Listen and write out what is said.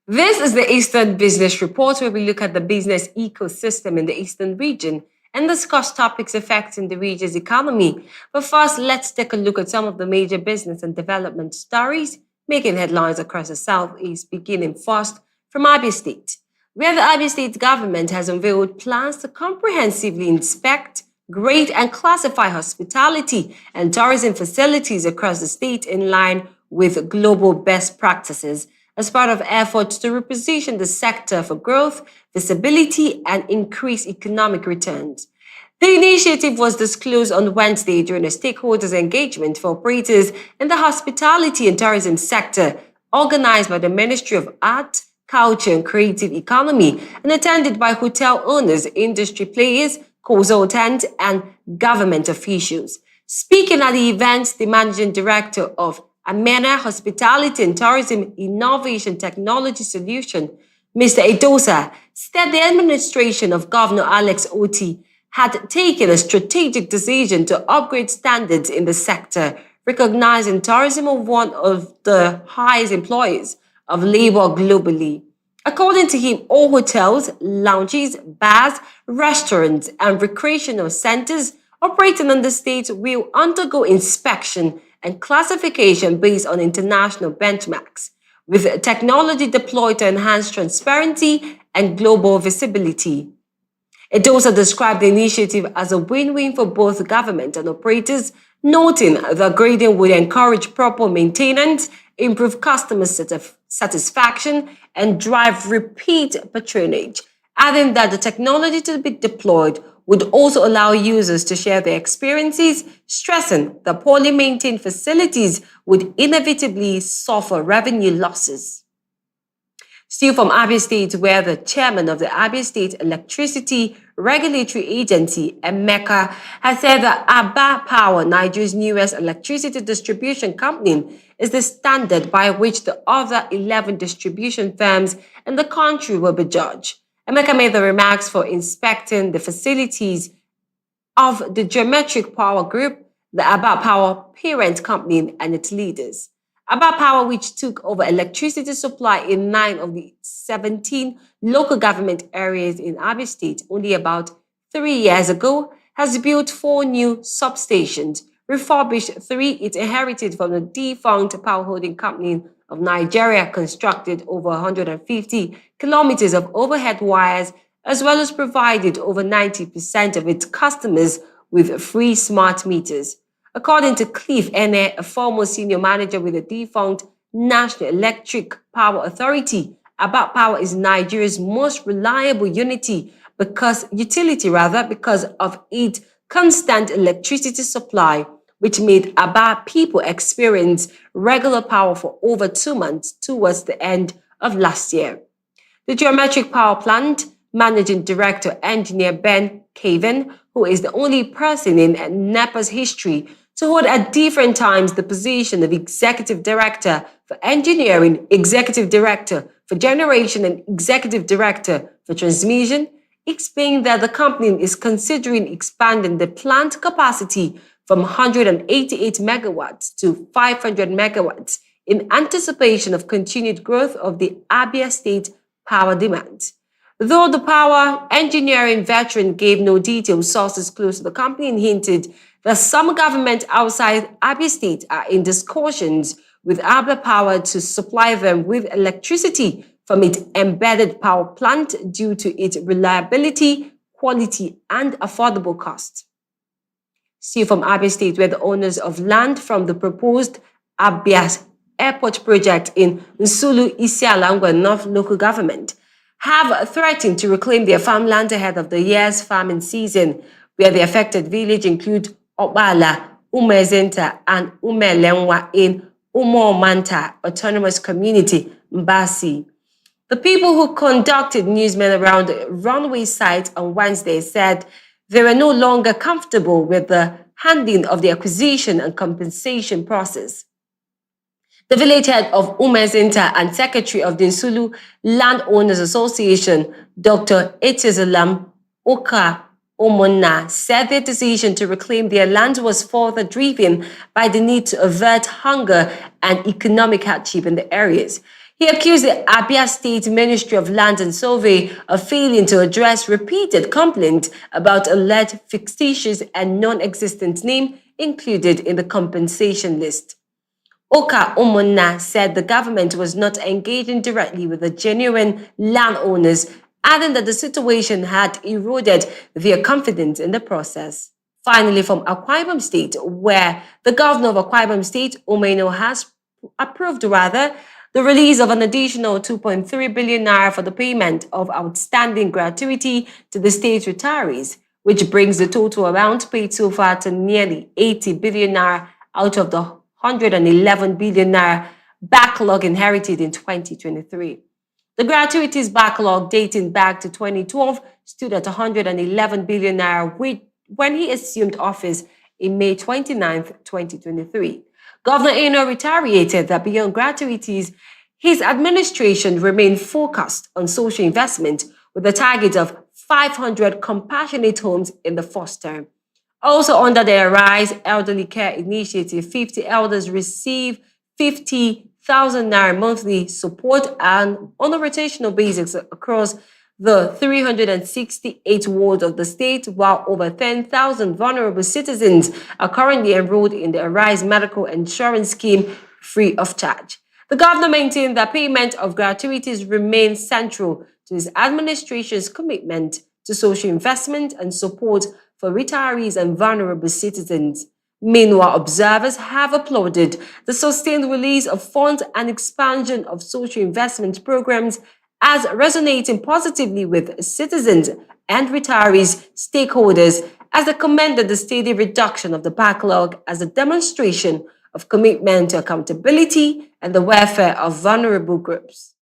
This is the Eastern Business Report, where we look at the business ecosystem in the Eastern region and discuss topics affecting the region's economy. But first, let's take a look at some of the major business and development stories making headlines across the Southeast, beginning first from Abia State, where the Abia State government has unveiled plans to comprehensively inspect, grade, and classify hospitality and tourism facilities across the state in line with global best practices as part of efforts to reposition the sector for growth, visibility, and increased economic returns. The initiative was disclosed on Wednesday during a stakeholders engagement for operators in the hospitality and tourism sector, organized by the Ministry of Art, Culture, and Creative Economy, and attended by hotel owners, industry players, consultants, and government officials. Speaking at the event, the managing director of Amena Hospitality and Tourism Innovation Technology Solution, Mr. Edosa, said the administration of Governor Alex Otti had taken a strategic decision to upgrade standards in the sector, recognizing tourism as one of the highest employers of labor globally. According to him, all hotels, lounges, bars, restaurants, and recreational centers operating in the state will undergo inspection and classification based on international benchmarks, with technology deployed to enhance transparency and global visibility. It also described the initiative as a win-win for both government and operators, noting the grading would encourage proper maintenance, improve customer satisfaction, and drive repeat patronage, adding that the technology to be deployed would also allow users to share their experiences, stressing that poorly maintained facilities would inevitably suffer revenue losses. Still from Abia State, where the chairman of the Abia State Electricity Regulatory Agency, Emeka, has said that Abba Power, Nigeria's newest electricity distribution company, is the standard by which the other 11 distribution firms in the country will be judged. Emeka made the remarks for inspecting the facilities of the Geometric Power Group, the Abba Power parent company, and its leaders. Abba Power, which took over electricity supply in 9 of the 17 local government areas in Abia State only about 3 years ago, has built 4 new substations, refurbished 3 it inherited from the defunct Power Holding Company of Nigeria, constructed over 150 kilometers of overhead wires, as well as provided over 90% of its customers with free smart meters. According to Cliff Ene, a former senior manager with the defunct National Electric Power Authority, Abba Power is Nigeria's most reliable utility because of its constant electricity supply, which made Abba people experience regular power for over 2 months towards the end of last year. The Geometric Power Plant Managing Director, Engineer Ben Caven, who is the only person in NEPA's history to hold at different times the position of Executive Director for Engineering, Executive Director for Generation, and Executive Director for Transmission, explained that the company is considering expanding the plant capacity from 188 megawatts to 500 megawatts in anticipation of continued growth of the Abia State power demand. Though the power engineering veteran gave no details, sources close to the company hinted that some government outside Abia State are in discussions with Abia Power to supply them with electricity from its embedded power plant due to its reliability, quality, and affordable cost. Still from Abia State, where the owners of land from the proposed Abia Airport project in Nsulu, Isialangwa North local government have threatened to reclaim their farmland ahead of the year's farming season, where the affected village include Obala, Umezenta, and Umelenwa in Umomanta Autonomous Community, Mbasi. The people who conducted newsmen around the runway site on Wednesday said they were no longer comfortable with the handling of the acquisition and compensation process. The village head of Umezinta and secretary of the Nsulu Landowners Association, Dr. Etizelam Oka Omona, said their decision to reclaim their land was further driven by the need to avert hunger and economic hardship in the areas. He accused the Abia State Ministry of Land and Survey of failing to address repeated complaints about alleged fictitious and non-existent name included in the compensation list. Oka Omona said the government was not engaging directly with the genuine landowners, adding that the situation had eroded their confidence in the process. Finally, from Akwa Ibom State, where the governor of Akwa Ibom State, Amena, has approved the release of an additional 2.3 billion naira for the payment of outstanding gratuity to the state retirees, which brings the total amount paid so far to nearly 80 billion naira out of the 111 billion naira backlog inherited in 2023. The gratuities backlog dating back to 2012 stood at 111 billion naira when he assumed office in May 29, 2023. Governor Eno retaliated that beyond gratuities, his administration remained focused on social investment with a target of 500 compassionate homes in the first term. Also under the Arise Elderly Care Initiative, 50 elders receive 50,000 naira monthly support and on a rotational basis across the 368 wards of the state, while over 10,000 vulnerable citizens are currently enrolled in the Arise Medical Insurance Scheme free of charge. The governor maintained that payment of gratuities remains central to his administration's commitment to social investment and support for retirees and vulnerable citizens. Meanwhile, observers have applauded the sustained release of funds and expansion of social investment programs as resonating positively with citizens and retirees stakeholders, as they commended the steady reduction of the backlog as a demonstration of commitment to accountability and the welfare of vulnerable groups.